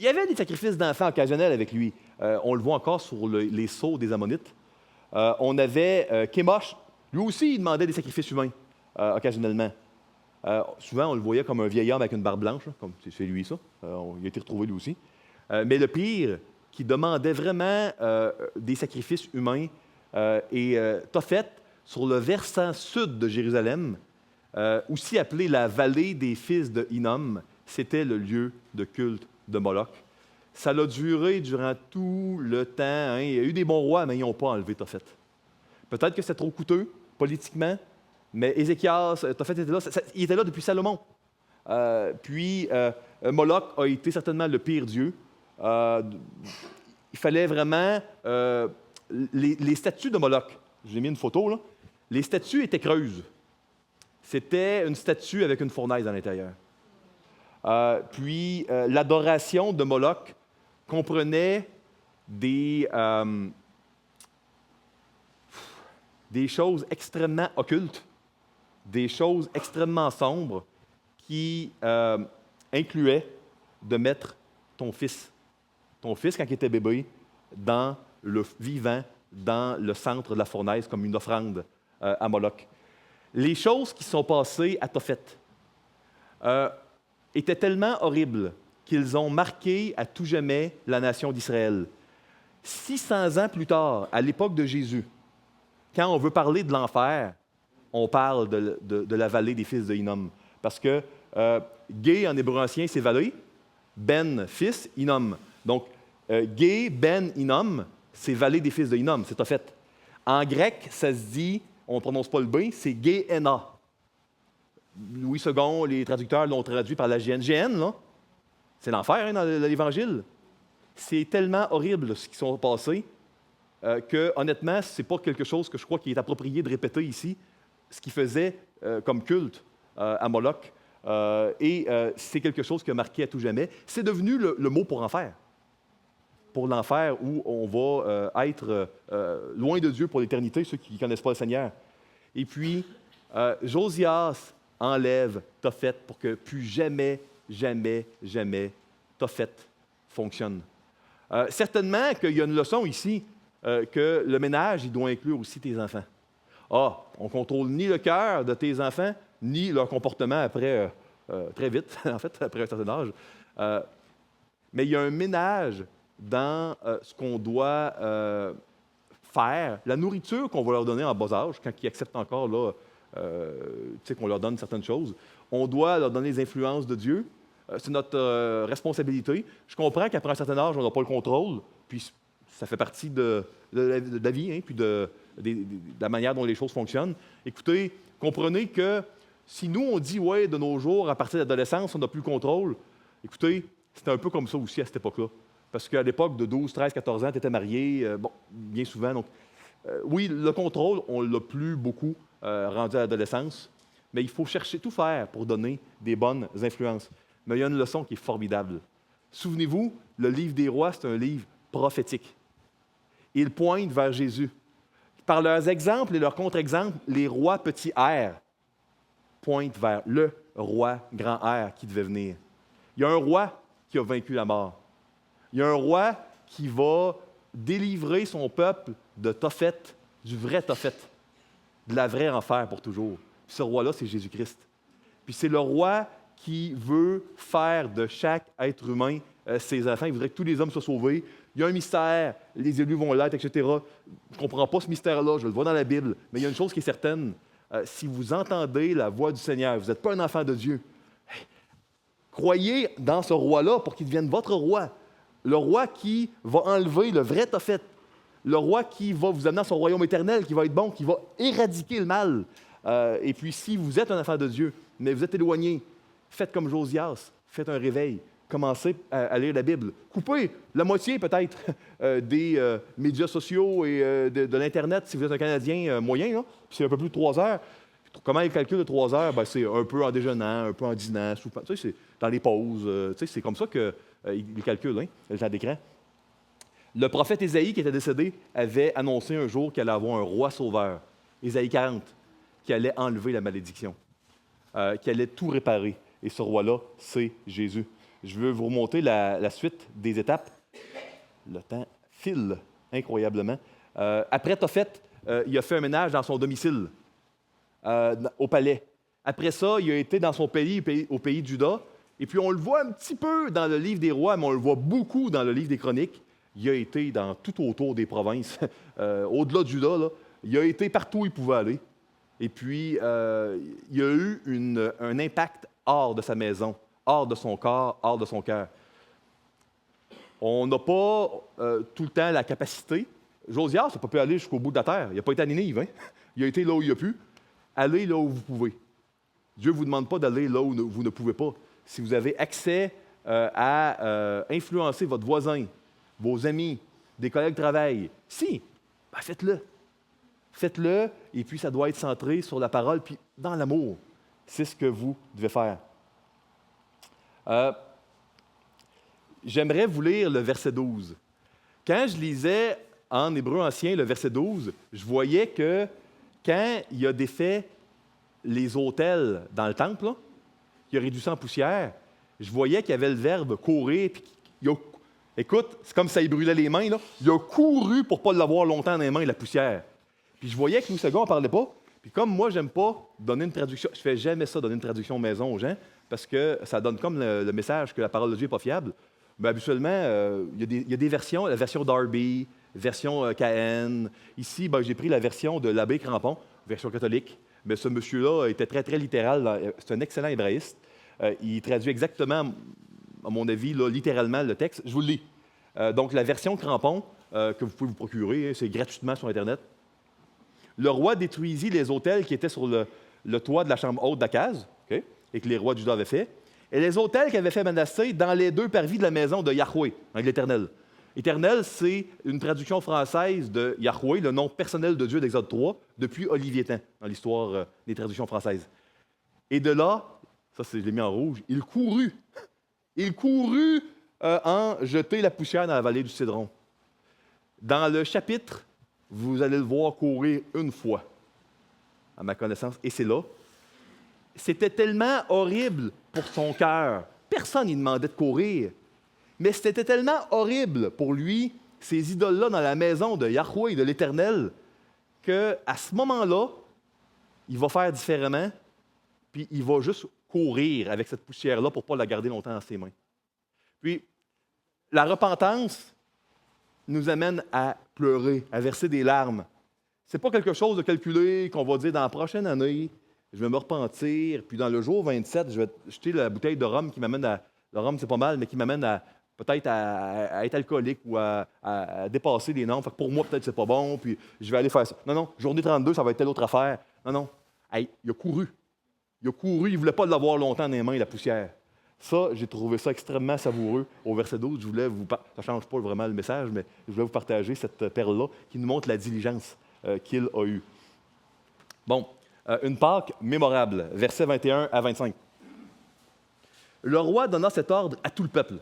Il y avait des sacrifices d'enfants occasionnels avec lui. On le voit encore sur les sceaux des Ammonites. On avait Kémosh. Lui aussi, il demandait des sacrifices humains, occasionnellement. Souvent, on le voyait comme un vieil homme avec une barbe blanche, comme c'est lui, ça. Il a été retrouvé lui aussi. Mais le pire, qui demandait vraiment des sacrifices humains, et Tophet, sur le versant sud de Jérusalem, aussi appelé la vallée des fils de Hinnom, c'était le lieu de culte de Moloch. Ça a duré durant tout le temps. Hein. Il y a eu des bons rois, mais ils n'ont pas enlevé Tophet. Peut-être que c'était trop coûteux, politiquement, mais Ézéchias, Tophet était là. Il était là depuis Salomon. Puis, Moloch a été certainement le pire dieu. Il fallait vraiment... les statues de Moloch, j'ai mis une photo, là. Les statues étaient creuses. C'était une statue avec une fournaise à l'intérieur. Puis, l'adoration de Moloch comprenait des choses extrêmement occultes, des choses extrêmement sombres qui incluaient de mettre ton fils, quand il était bébé, dans le vivant, dans le centre de la fournaise, comme une offrande à Moloch. Les choses qui sont passées à Tophet étaient tellement horribles qu'ils ont marqué à tout jamais la nation d'Israël. 600 ans plus tard, à l'époque de Jésus, quand on veut parler de l'enfer, on parle de la vallée des fils de Hinnom. Parce que Gé, en hébreu ancien, c'est vallée, Ben, fils, Hinnom. Donc, Gé, Ben, Hinnom, c'est vallée des fils de Hinnom, c'est Tophet. En grec, ça se dit, on ne prononce pas le B, c'est Gé-Héna. Louis II, les traducteurs l'ont traduit par la GN. GN, là, c'est l'enfer hein, dans l'Évangile. c'est tellement horrible ce qui s'est passé que, honnêtement, ce n'est pas quelque chose que je crois qu'il est approprié de répéter ici, ce qu'il faisait comme culte à Moloch. C'est quelque chose qui a marqué à tout jamais. C'est devenu le mot pour enfer. Pour l'enfer où on va être loin de Dieu pour l'éternité, ceux qui ne connaissent pas le Seigneur. Et puis, Josias enlève Tophet pour que plus jamais, jamais, jamais Tophet fonctionne. Certainement qu'il y a une leçon ici, que le ménage, il doit inclure aussi tes enfants. On ne contrôle ni le cœur de tes enfants, ni leur comportement après, très vite, en fait, après un certain âge. Mais il y a un ménage dans ce qu'on doit faire, la nourriture qu'on va leur donner en bas âge, quand ils acceptent encore là, qu'on leur donne certaines choses. On doit leur donner les influences de Dieu. C'est notre responsabilité. Je comprends qu'après un certain âge, on n'a pas le contrôle, puis ça fait partie de la vie, hein, puis de la manière dont les choses fonctionnent. Écoutez, comprenez que si nous, on dit, ouais, de nos jours, à partir de l'adolescence, on n'a plus le contrôle, écoutez, c'était un peu comme ça aussi à cette époque-là. Parce qu'à l'époque de 12, 13, 14 ans, tu étais marié, bien souvent. Donc, oui, le contrôle, on ne l'a plus beaucoup rendu à l'adolescence, mais il faut chercher tout faire pour donner des bonnes influences. Mais il y a une leçon qui est formidable. Souvenez-vous, le livre des rois, c'est un livre prophétique. Il pointe vers Jésus. Par leurs exemples et leurs contre-exemples, les rois petits R pointent vers le roi grand R qui devait venir. Il y a un roi qui a vaincu la mort. Il y a un roi qui va délivrer son peuple de Tophet, du vrai Tophet, de la vraie enfer pour toujours. Puis ce roi-là, c'est Jésus-Christ. Puis c'est le roi qui veut faire de chaque être humain ses enfants. Il voudrait que tous les hommes soient sauvés. Il y a un mystère, les élus vont l'être, etc. Je ne comprends pas ce mystère-là, je le vois dans la Bible. Mais il y a une chose qui est certaine. Si vous entendez la voix du Seigneur, vous n'êtes pas un enfant de Dieu, croyez dans ce roi-là pour qu'il devienne votre roi. Le roi qui va enlever le vrai Tophet. Le roi qui va vous amener dans son royaume éternel, qui va être bon, qui va éradiquer le mal. Et puis, si vous êtes un enfant de Dieu, mais vous êtes éloigné, faites comme Josias, faites un réveil. Commencez à lire la Bible. Coupez la moitié peut-être des médias sociaux et de l'Internet si vous êtes un Canadien moyen, là, puis c'est un peu plus de 3 heures. Comment ils calculent de 3 heures? Ben, c'est un peu en déjeunant, un peu en dînant, soupant. Tu sais, c'est dans les pauses. Tu sais, c'est comme ça qu'ils calculent, hein, le temps d'écran. Le prophète Ésaïe, qui était décédé, avait annoncé un jour qu'il allait avoir un roi sauveur, Ésaïe 40, qui allait enlever la malédiction, qui allait tout réparer. Et ce roi-là, c'est Jésus. Je veux vous remonter la suite des étapes. Le temps file incroyablement. Après Tophet, il a fait un ménage dans son domicile, au palais. Après ça, il a été dans son pays, au pays de Juda. Et puis, on le voit un petit peu dans le livre des rois, mais on le voit beaucoup dans le livre des chroniques. Il a été tout autour des provinces, au-delà de Juda, là. Il a été partout où il pouvait aller. Et puis, il y a eu un impact hors de sa maison, hors de son corps, hors de son cœur. On n'a pas tout le temps la capacité. Josias n'a pas pu aller jusqu'au bout de la terre. Il n'a pas été à Ninive. Hein? Il a été là où il a pu. Allez là où vous pouvez. Dieu ne vous demande pas d'aller là où vous ne pouvez pas. Si vous avez accès à influencer votre voisin, vos amis, des collègues de travail, ben faites-le. Faites-le, et puis ça doit être centré sur la parole, puis dans l'amour. C'est ce que vous devez faire. J'aimerais vous lire le verset 12. Quand je lisais en hébreu ancien le verset 12, je voyais que quand il a défait les autels dans le temple, là, il a réduit ça en poussière, je voyais qu'il y avait le verbe courir, puis écoute, c'est comme ça il brûlait les mains, là. Il a couru pour ne pas l'avoir longtemps dans les mains, la poussière. Puis je voyais que nous, ce gars, on ne parlait pas. Puis comme moi, j'aime pas donner une traduction, je fais jamais ça, donner une traduction maison aux gens, parce que ça donne comme le message que la parole de Dieu n'est pas fiable. Mais habituellement, il y a des versions, la version Darby, version KN. Ici, j'ai pris la version de l'abbé Crampon, version catholique. Mais ce monsieur-là était très, très littéral. C'est un excellent hébraïste. Il traduit exactement, à mon avis, là, littéralement le texte. Je vous le lis. Donc, la version Crampon, que vous pouvez vous procurer, c'est gratuitement sur Internet. Le roi détruisit les autels qui étaient sur le toit de la chambre haute d'Akaz, okay, et que les rois de Juda avaient fait, et les autels qu'avait fait Manassé dans les 2 parvis de la maison de Yahweh, de l'Éternel. Éternel, c'est une traduction française de Yahweh, le nom personnel de Dieu d'Exode 3, depuis Olivier Tan, dans l'histoire des traductions françaises. Et de là, ça je l'ai mis en rouge, il courut. Il courut en jeter la poussière dans la vallée du Cédron. Dans le chapitre, vous allez le voir courir une fois, à ma connaissance, et c'est là. C'était tellement horrible pour son cœur. Personne ne lui demandait de courir. Mais c'était tellement horrible pour lui, ces idoles-là dans la maison de Yahweh et de l'Éternel, qu'à ce moment-là, il va faire différemment, puis il va juste courir avec cette poussière-là pour ne pas la garder longtemps dans ses mains. Puis, la repentance nous amène à pleurer, à verser des larmes. Ce n'est pas quelque chose de calculé qu'on va dire dans la prochaine année, je vais me repentir, puis dans le jour 27, je vais jeter la bouteille de rhum qui m'amène à... Le rhum, c'est pas mal, mais qui m'amène à peut-être à être alcoolique ou à dépasser les normes. Fait que pour moi, peut-être c'est pas bon, puis je vais aller faire ça. Non, non, journée 32, ça va être telle autre affaire. Non, non. Hey, il a couru. Il a couru, il ne voulait pas l'avoir longtemps dans les mains, la poussière. Ça, j'ai trouvé ça extrêmement savoureux. Au verset 12, ça ne change pas vraiment le message, mais je voulais vous partager cette perle-là qui nous montre la diligence qu'il a eue. Bon, une Pâque mémorable, versets 21 à 25. Le roi donna cet ordre à tout le peuple.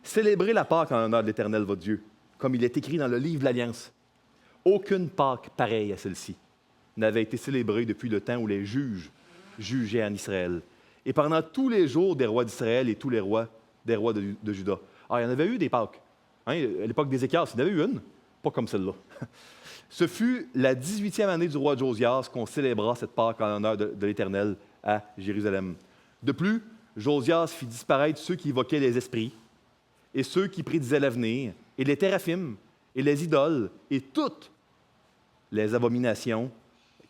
Célébrez la Pâque en l'honneur de l'Éternel, votre Dieu, comme il est écrit dans le livre de l'Alliance. Aucune Pâque pareille à celle-ci n'avait été célébrée depuis le temps où les juges jugeaient en Israël. Et pendant tous les jours des rois d'Israël et tous les rois des rois de Juda. Ah, il y en avait eu des Pâques. À l'époque d'Ézéchias, il y en avait eu une, pas comme celle-là. Ce fut la 18e année du roi Josias qu'on célébra cette Pâque en l'honneur de l'Éternel à Jérusalem. De plus, Josias fit disparaître ceux qui évoquaient les esprits, et ceux qui prédisaient l'avenir, et les téraphim, et les idoles, et toutes les abominations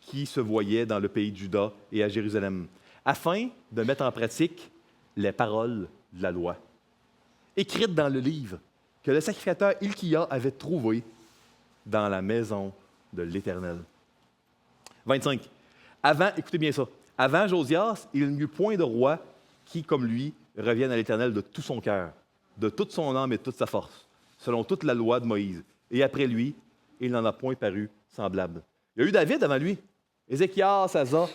qui se voyaient dans le pays de Juda et à Jérusalem, afin de mettre en pratique les paroles de la loi, écrites dans le livre que le sacrificateur Hilkia avait trouvé dans la maison de l'Éternel. 25. Écoutez bien ça, avant Josias, il n'y eut point de roi qui, comme lui, revienne à l'Éternel de tout son cœur, de toute son âme et de toute sa force, selon toute la loi de Moïse. Et après lui, il n'en a point paru semblable. Il y a eu David avant lui, Ézéchias, Asa.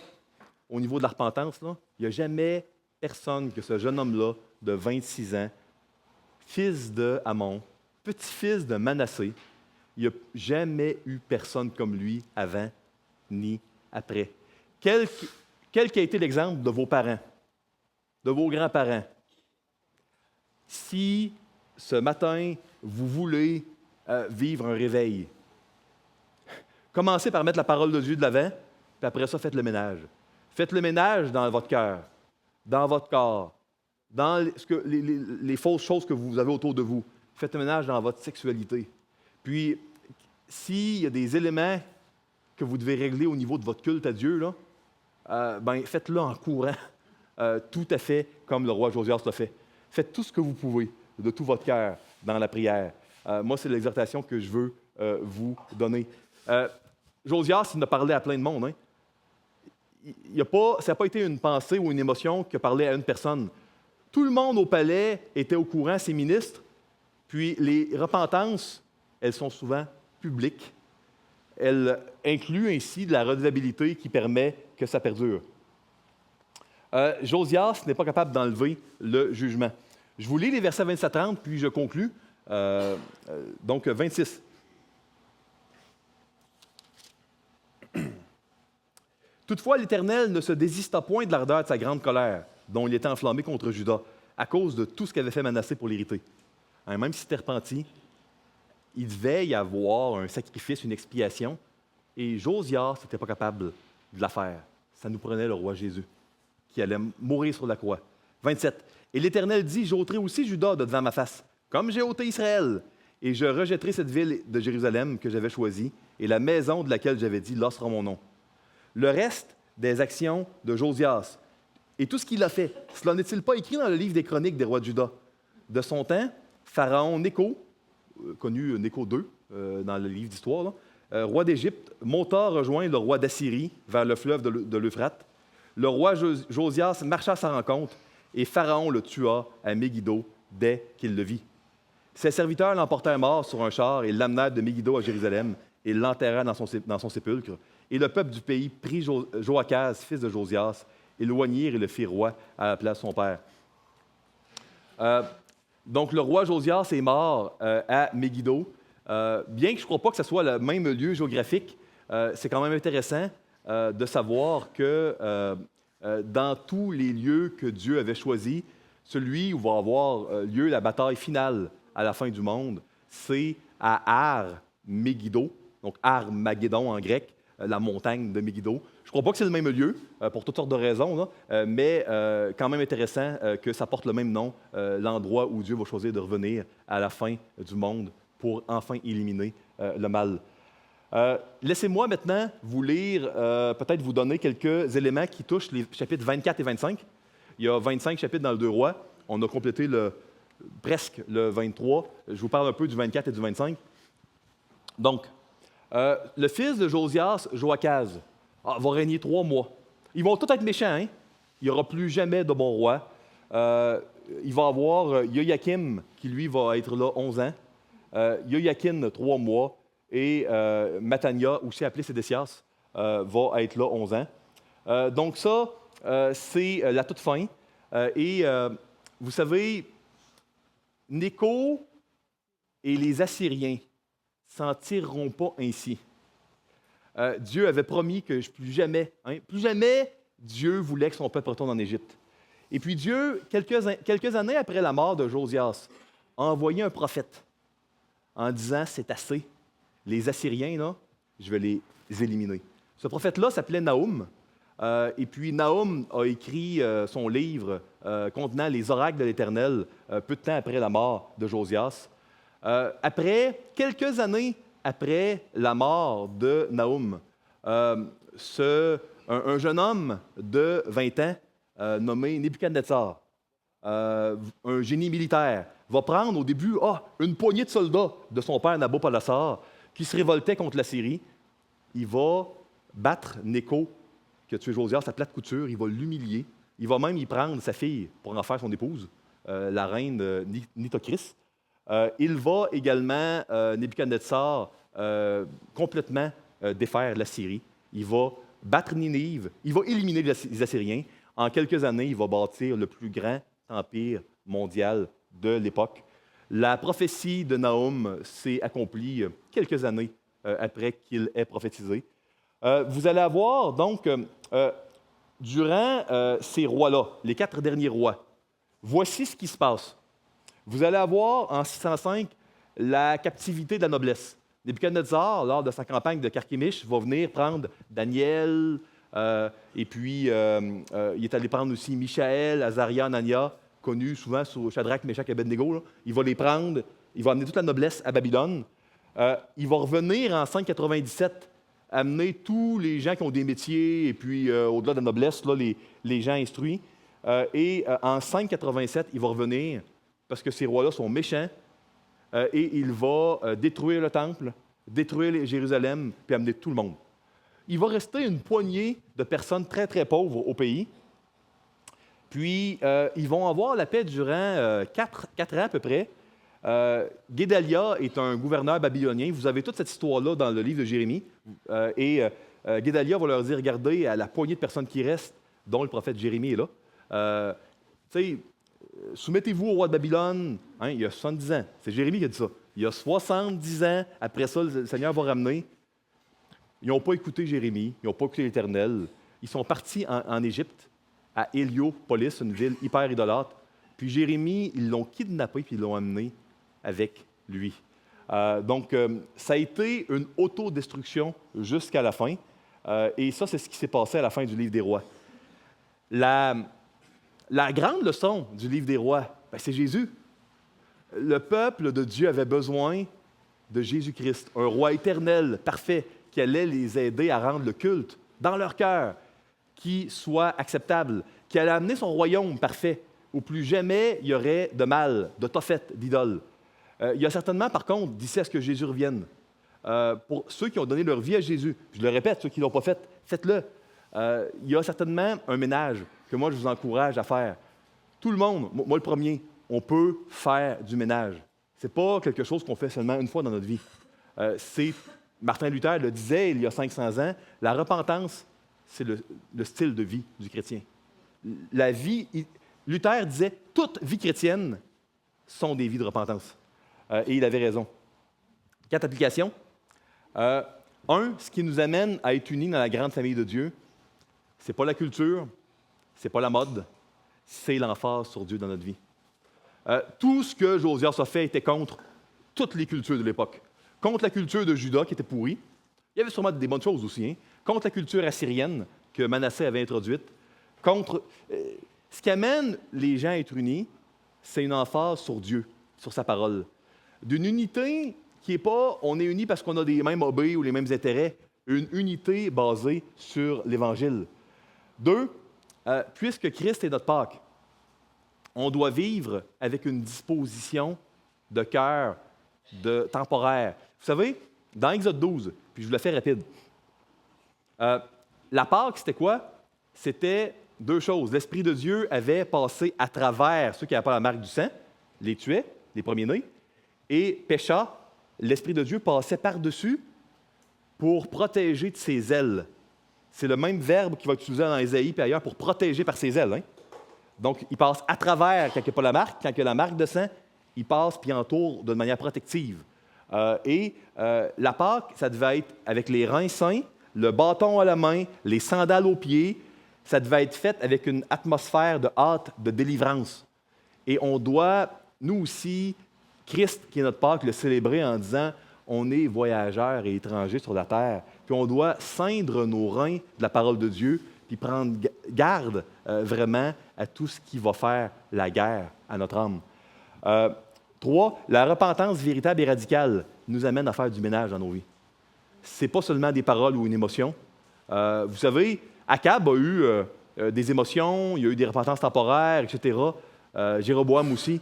Au niveau de la repentance, là, il n'y a jamais personne que ce jeune homme-là, de 26 ans, fils de Amon, petit-fils de Manassé, il n'y a jamais eu personne comme lui avant ni après. Quel a été l'exemple de vos parents, de vos grands-parents? Si ce matin, vous voulez vivre un réveil, commencez par mettre la parole de Dieu de l'avant, puis après ça, faites le ménage. Faites le ménage dans votre cœur, dans votre corps, dans les fausses choses que vous avez autour de vous. Faites le ménage dans votre sexualité. Puis, s'il y a des éléments que vous devez régler au niveau de votre culte à Dieu, là, faites-le en courant, tout à fait comme le roi Josias l'a fait. Faites tout ce que vous pouvez, de tout votre cœur, dans la prière. Moi, c'est l'exhortation que je veux vous donner. Josias, il a parlé à plein de monde. Hein? Ça n'a pas été une pensée ou une émotion qui a parlé à une personne. Tout le monde au palais était au courant, ses ministres, puis les repentances, elles sont souvent publiques. Elles incluent ainsi de la redevabilité qui permet que ça perdure. Josias n'est pas capable d'enlever le jugement. Je vous lis les versets 27-30, puis je conclus. Donc, 26. Toutefois, l'Éternel ne se désista point de l'ardeur de sa grande colère, dont il était enflammé contre Juda, à cause de tout ce qu'avait fait Manassé pour l'hériter. Hein, même s'il s'était repenti, il devait y avoir un sacrifice, une expiation, et Josias n'était pas capable de la faire. Ça nous prenait le roi Jésus, qui allait mourir sur la croix. 27. Et l'Éternel dit, j'ôterai aussi Juda de devant ma face, comme j'ai ôté Israël, et je rejetterai cette ville de Jérusalem que j'avais choisie, et la maison de laquelle j'avais dit, là sera mon nom. Le reste des actions de Josias et tout ce qu'il a fait, cela n'est-il pas écrit dans le livre des chroniques des rois de Juda? De son temps, Pharaon Nécho, connu Nécho II dans le livre d'histoire, roi d'Égypte, monta rejoindre le roi d'Assyrie vers le fleuve de l'Euphrate. Le roi Josias marcha à sa rencontre et Pharaon le tua à Megiddo dès qu'il le vit. Ses serviteurs l'emportèrent mort sur un char et l'amenèrent de Megiddo à Jérusalem et l'enterrèrent dans son sépulcre. Et le peuple du pays prit Joachaz, fils de Josias, et le oignirent et le firent roi à la place de son père. Donc, le roi Josias est mort à Megiddo. Bien que je ne crois pas que ce soit le même lieu géographique, c'est quand même intéressant de savoir que dans tous les lieux que Dieu avait choisis, celui où va avoir lieu la bataille finale à la fin du monde, c'est à Ar-Megiddo, donc Armageddon en grec, la montagne de Megiddo. Je ne crois pas que c'est le même lieu, pour toutes sortes de raisons, là, mais quand même intéressant que ça porte le même nom, l'endroit où Dieu va choisir de revenir à la fin du monde pour enfin éliminer le mal. Laissez-moi maintenant vous lire, peut-être vous donner quelques éléments qui touchent les chapitres 24 et 25. Il y a 25 chapitres dans le 2 Rois. On a complété presque le 23. Je vous parle un peu du 24 et du 25. Donc, le fils de Josias, Joachaz, va régner 3 mois. Ils vont tous être méchants, hein? Il n'y aura plus jamais de bon roi. Il va y avoir Joachim, qui lui va être là 11 ans. Joachim, 3 mois. Et Matania, aussi appelé Sédécias, va être là 11 ans. Donc ça, c'est la toute fin. Vous savez, Néco et les Assyriens s'en tireront pas ainsi. Dieu avait promis que plus jamais Dieu voulait que son peuple retourne en Égypte. Et puis Dieu, quelques années après la mort de Josias, a envoyé un prophète en disant « C'est assez. Les Assyriens, là, je vais les éliminer. » Ce prophète-là s'appelait Nahum. Et puis Nahum a écrit son livre contenant les oracles de l'Éternel peu de temps après la mort de Josias. Quelques années après la mort de Nahum, un jeune homme de 20 ans nommé Nebuchadnezzar, un génie militaire, va prendre au début une poignée de soldats de son père Nabopolassar qui se révoltait contre la Syrie. Il va battre Néco, qui a tué Josias à plate couture, il va l'humilier. Il va même y prendre sa fille pour en faire son épouse, la reine Nitocris. Il va également, Nebuchadnezzar, complètement défaire la Syrie. Il va battre Ninive, il va éliminer les Assyriens. En quelques années, il va bâtir le plus grand empire mondial de l'époque. La prophétie de Nahum s'est accomplie quelques années après qu'il ait prophétisé. Vous allez avoir donc, durant ces rois-là, les 4 derniers rois, voici ce qui se passe. Vous allez avoir en 605 la captivité de la noblesse. Nebuchadnezzar, lors de sa campagne de Carchemish, va venir prendre Daniel, et puis il est allé prendre aussi Michaël, Azaria, Anania, connus souvent sous Shadrach, Meshach et Abednego. Là. Il va les prendre, il va amener toute la noblesse à Babylone. Il va revenir en 597, amener tous les gens qui ont des métiers, et puis au-delà de la noblesse, là, les gens instruits. En 587, il va revenir, parce que ces rois-là sont méchants, et il va détruire le temple, détruire Jérusalem, puis amener tout le monde. Il va rester une poignée de personnes très, très pauvres au pays. Puis, ils vont avoir la paix durant 4 ans à peu près. Guédalia est un gouverneur babylonien. Vous avez toute cette histoire-là dans le livre de Jérémie. Guédalia va leur dire, regardez, à la poignée de personnes qui restent, dont le prophète Jérémie est là, soumettez-vous au roi de Babylone. Hein, il y a 70 ans. C'est Jérémie qui a dit ça. Il y a 70 ans, après ça, le Seigneur va ramener. Ils n'ont pas écouté Jérémie, ils n'ont pas écouté l'Éternel. Ils sont partis en Égypte, à Héliopolis, une ville hyper idolâtre. Puis Jérémie, ils l'ont kidnappé puis ils l'ont amené avec lui. Donc, ça a été une autodestruction jusqu'à la fin. Et ça, c'est ce qui s'est passé à la fin du livre des rois. La grande leçon du livre des rois, c'est Jésus. Le peuple de Dieu avait besoin de Jésus-Christ, un roi éternel, parfait, qui allait les aider à rendre le culte dans leur cœur, qui soit acceptable, qui allait amener son royaume parfait, où plus jamais il y aurait de mal, de tophet, d'idoles. Il y a certainement, par contre, d'ici à ce que Jésus revienne, pour ceux qui ont donné leur vie à Jésus, je le répète, ceux qui ne l'ont pas fait, faites-le. Il y a certainement un ménage que moi, je vous encourage à faire. Tout le monde, moi le premier, on peut faire du ménage. Ce n'est pas quelque chose qu'on fait seulement une fois dans notre vie. Martin Luther le disait il y a 500 ans, la repentance, c'est le style de vie du chrétien. Luther disait, toute vie chrétienne sont des vies de repentance. Et il avait raison. 4 applications. Ce qui nous amène à être unis dans la grande famille de Dieu, ce n'est pas la culture, ce n'est pas la mode, c'est l'emphase sur Dieu dans notre vie. Tout ce que Josias a fait était contre toutes les cultures de l'époque. Contre la culture de Juda, qui était pourrie. Il y avait sûrement des bonnes choses aussi. Hein? Contre la culture assyrienne que Manassé avait introduite. Ce qui amène les gens à être unis, c'est une emphase sur Dieu, sur sa parole. D'une unité qui n'est pas on est unis parce qu'on a les mêmes hobbies ou les mêmes intérêts, une unité basée sur l'Évangile. 2, puisque Christ est notre Pâque, on doit vivre avec une disposition de cœur temporaire. Vous savez, dans Exode 12, puis je vous la fais rapide, la Pâque, c'était quoi? C'était 2 choses. L'Esprit de Dieu avait passé à travers ceux qui n'avaient pas la marque du sang, les tuait, les premiers-nés, et pécha, l'Esprit de Dieu passait par-dessus pour protéger de ses ailes. C'est le même verbe qui va être utilisé dans Ésaïe et ailleurs pour protéger par ses ailes. Hein? Donc, il passe à travers quand il n'y a pas la marque. Quand il y a la marque de sang, il passe puis entoure de manière protective. La Pâque, ça devait être avec les reins saints, le bâton à la main, les sandales aux pieds. Ça devait être fait avec une atmosphère de hâte, de délivrance. Et on doit, nous aussi, Christ, qui est notre Pâque, le célébrer en disant on est voyageurs et étrangers sur la terre. Puis on doit ceindre nos reins de la parole de Dieu, puis prendre garde vraiment à tout ce qui va faire la guerre à notre âme. 3, la repentance véritable et radicale nous amène à faire du ménage dans nos vies. Ce n'est pas seulement des paroles ou une émotion. Vous savez, Akab a eu des émotions, il y a eu des repentances temporaires, etc. Jéroboam aussi,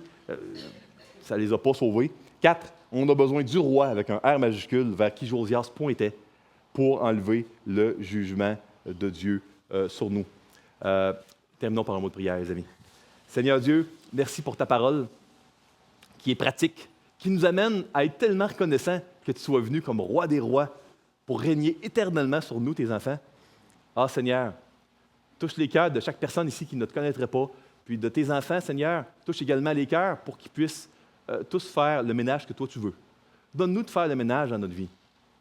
ça ne les a pas sauvés. 4, on a besoin du roi avec un R majuscule vers qui Josias pointait pour enlever le jugement de Dieu sur nous. Terminons par un mot de prière, les amis. Seigneur Dieu, merci pour ta parole qui est pratique, qui nous amène à être tellement reconnaissants que tu sois venu comme roi des rois pour régner éternellement sur nous, tes enfants. Ah, Seigneur, touche les cœurs de chaque personne ici qui ne te connaîtrait pas, puis de tes enfants, Seigneur, touche également les cœurs pour qu'ils puissent tous faire le ménage que toi tu veux. Donne-nous de faire le ménage dans notre vie.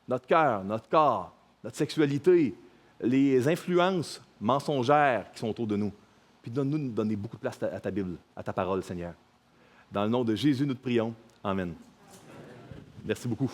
Notre cœur, notre corps, notre sexualité, les influences mensongères qui sont autour de nous. Puis donne-nous de donner beaucoup de place à ta Bible, à ta parole, Seigneur. Dans le nom de Jésus, nous te prions. Amen. Merci beaucoup.